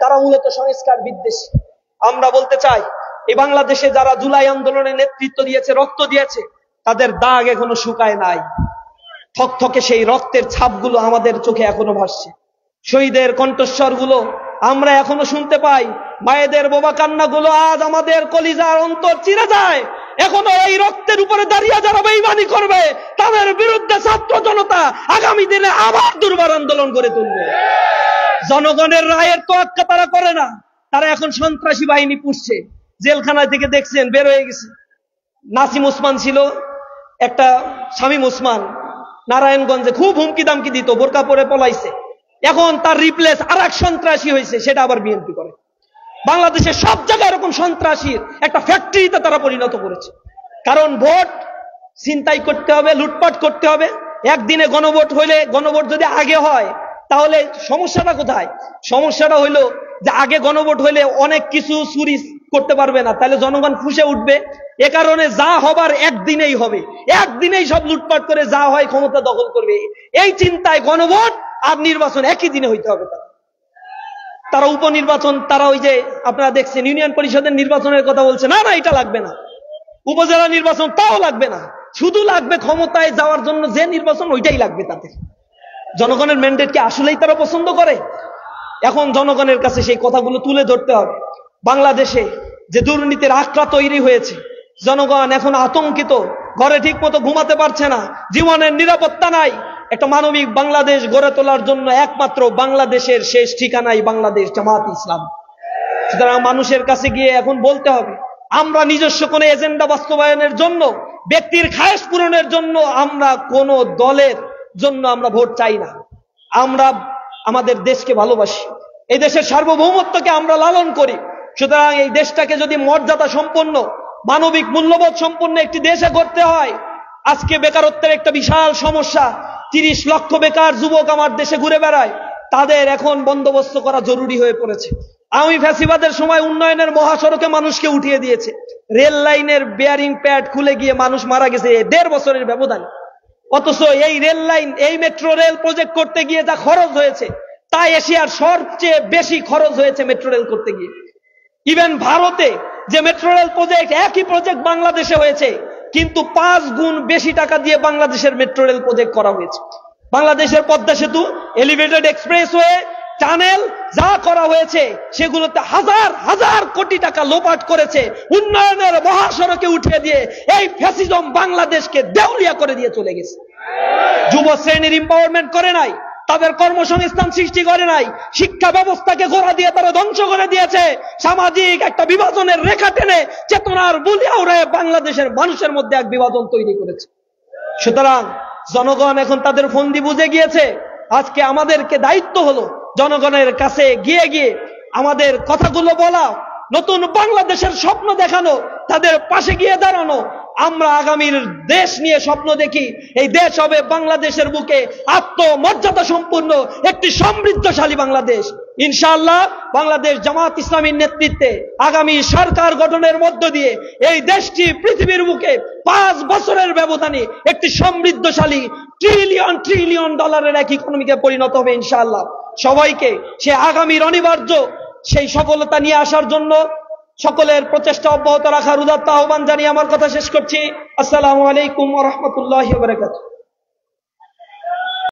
তারা মূলত সংস্কার বিদ্বেষী। আমরা বলতে চাই, এই বাংলাদেশে যারা জুলাই আন্দোলনে নেতৃত্ব দিয়েছে, রক্ত দিয়েছে, তাদের দাগ এখনো শুকায় নাই। থকথকে সেই রক্তের ছাপগুলো আমাদের চোখে এখনো ভাসছে। শহীদের কণ্ঠস্বর গুলো আমরা এখনো শুনতে পাই। মায়েদের বোবা কান্না গুলো আজ আমাদের কলিজার অন্তর চিরে যায়। এখনো এই রক্তের উপরে দাঁড়িয়ে যারা বেঈমানি করবে, তাদের বিরুদ্ধে ছাত্র জনতা আগামী দিনে আবার দুর্বার আন্দোলন করে তুলবে। জনগণের রায়ের তোয়াক্কা তারা করে না, তারা এখন সন্ত্রাসী বাহিনী পুষছে। জেলখানা থেকে দেখছেন বের হয়ে গেছে। নাসিম ওসমান ছিল একটা, শামীম ওসমান নারায়ণগঞ্জে খুব হুমকি দামকি দিত, বোরকা পরে পলাইছে। এখন তার রিপ্লেস আর এক সন্ত্রাসী হয়েছে, সেটা আবার বিএনপি করে। বাংলাদেশের সব জায়গায় এরকম সন্ত্রাসীর একটা ফ্যাক্টরিতে তারা পরিণত করেছে। কারণ ভোট ছিনতাই করতে হবে, লুটপাট করতে হবে। একদিনে গণভোট হইলে, গণভোট যদি আগে হয় তাহলে সমস্যাটা কোথায়? সমস্যাটা হইলো যে আগে গণভোট হইলে অনেক কিছু চুরি করতে পারবে না, তাহলে জনগণ ফুঁসে উঠবে। এ কারণে যা হবার একদিনেই হবে, একদিনেই সব লুটপাট করে যা হয় ক্ষমতা দখল করবে। এই চিন্তায় গণভোট আর নির্বাচন একই দিনে হইতে হবে। তারা উপনির্বাচন, তারা ওই যে আপনারা দেখছেন ইউনিয়ন পরিষদের নির্বাচনের কথা বলছে, না না এটা লাগবে না। উপজেলা নির্বাচন তাও লাগবে না, শুধু লাগবে ক্ষমতায় যাওয়ার জন্য যে নির্বাচন, ওইটাই লাগবে তাদের। জনগণের ম্যান্ডেট কি আসলেই তারা পছন্দ করে? এখন জনগণের কাছে সেই কথাগুলো তুলে ধরতে হবে। বাংলাদেশে যে দুর্নীতির আঁকড়া তৈরি হয়েছে, জনগণ এখন আতঙ্কিত, ঘরে ঠিক মতো ঘুমাতে পারছে না, জীবনের নিরাপত্তা নাই। একটা মানবিক বাংলাদেশ গড়ে তোলার জন্য একমাত্র বাংলাদেশের শেষ ঠিকানাই বাংলাদেশ জামাত ইসলাম। সুতরাং মানুষের কাছে গিয়ে এখন বলতে হবে, আমরা নিজস্ব কোনো এজেন্ডা বাস্তবায়নের জন্য, ব্যক্তির খায়েশ পূরণের জন্য আমরা কোন দলের জন্য আমরা ভোট চাই না। আমরা আমাদের দেশকে ভালোবাসি, এই দেশের সার্বভৌমত্বকে আমরা লালন করি। সুতরাং এই দেশটাকে যদি মর্যাদা সম্পন্ন, মানবিক মূল্যবোধ সম্পন্ন একটি দেশে করতে হয়, আজকে বেকারত্বের একটা বিশাল সমস্যা, 30 লক্ষ বেকার যুবক আমার দেশে ঘুরে বেড়ায়, তাদের এখন বন্দোবস্ত করা জরুরি হয়ে পড়েছে। আওয়ামী ফ্যাসিবাদের সময় উন্নয়নের মহাসড়কে মানুষকে উঠিয়ে দিয়েছে, রেল লাইনের বেয়ারিং প্যাড খুলে গিয়ে মানুষ মারা গেছে 1.5 বছরের ব্যবধানে। অথচ এই রেল লাইন, এই মেট্রো রেল প্রজেক্ট করতে গিয়ে যা খরচ হয়েছে, তা এশিয়ার সবচেয়ে বেশি খরচ হয়েছে মেট্রো রেল করতে গিয়ে। ইভেন ভারতে যে মেট্রো রেল প্রজেক্ট, একই প্রজেক্ট বাংলাদেশে হয়েছে, কিন্তু 5 গুণ বেশি টাকা দিয়ে বাংলাদেশের মেট্রো রেল প্রজেক্ট করা হয়েছে। বাংলাদেশের পদ্মা সেতু, এলিভেটেড এক্সপ্রেসওয়ে, টানেল যা করা হয়েছে, সেগুলোতে হাজার হাজার কোটি টাকা লোপাট করেছে। উন্নয়নের মহাসড়কে উঠিয়ে দিয়ে এই ফ্যাসিজম বাংলাদেশকে দেউলিয়া করে দিয়ে চলে গেছে। যুব শ্রেণীর এম্পাওয়ারমেন্ট করে নাই, তাদের কর্মসংস্থান সৃষ্টি করে নাই, শিক্ষা ব্যবস্থাকে ঘোড়া দিয়ে তারা ধ্বংস করে দিয়েছে। সামাজিক একটা বিভাজনের রেখা টেনে চেতনার বলিয়া উড়ে বাংলাদেশের মানুষের মধ্যে এক বিভাজন তৈরি করেছে। সুতরাং জনগণ এখন তাদের ফন্দি বুঝে গিয়েছে। আজকে আমাদেরকে দায়িত্ব হলো জনগণের কাছে গিয়ে গিয়ে আমাদের কথাগুলো বলা, নতুন বাংলাদেশের স্বপ্ন দেখানো, তাদের পাশে গিয়ে দাঁড়ানো। আমরা আগামীর দেশ নিয়ে স্বপ্ন দেখি, এই দেশ হবে বাংলাদেশের বুকে আত্মমর্যাদা সম্পূর্ণ একটি সমৃদ্ধশালী বাংলাদেশ। ইনশাআল্লাহ বাংলাদেশ জামাত ইসলামীর নেতৃত্বে আগামী সরকার গঠনের মধ্য দিয়ে এই দেশটি পৃথিবীর বুকে 5 বছরের ব্যবধানে একটি সমৃদ্ধশালী ট্রিলিয়ন ট্রিলিয়ন ডলারের এক ইকোনমিকে পরিণত হবে ইনশাআল্লাহ। সবাইকে সে আগামীর অনিবার্য সেই সফলতা নিয়ে আসার জন্য সকলের প্রচেষ্টা অব্যাহত রাখার উদাত্ত আহ্বান জানিয়ে আমার কথা শেষ করছি। আসসালামু আলাইকুম ওয়া রাহমাতুল্লাহি ওয়া বারাকাতুহু।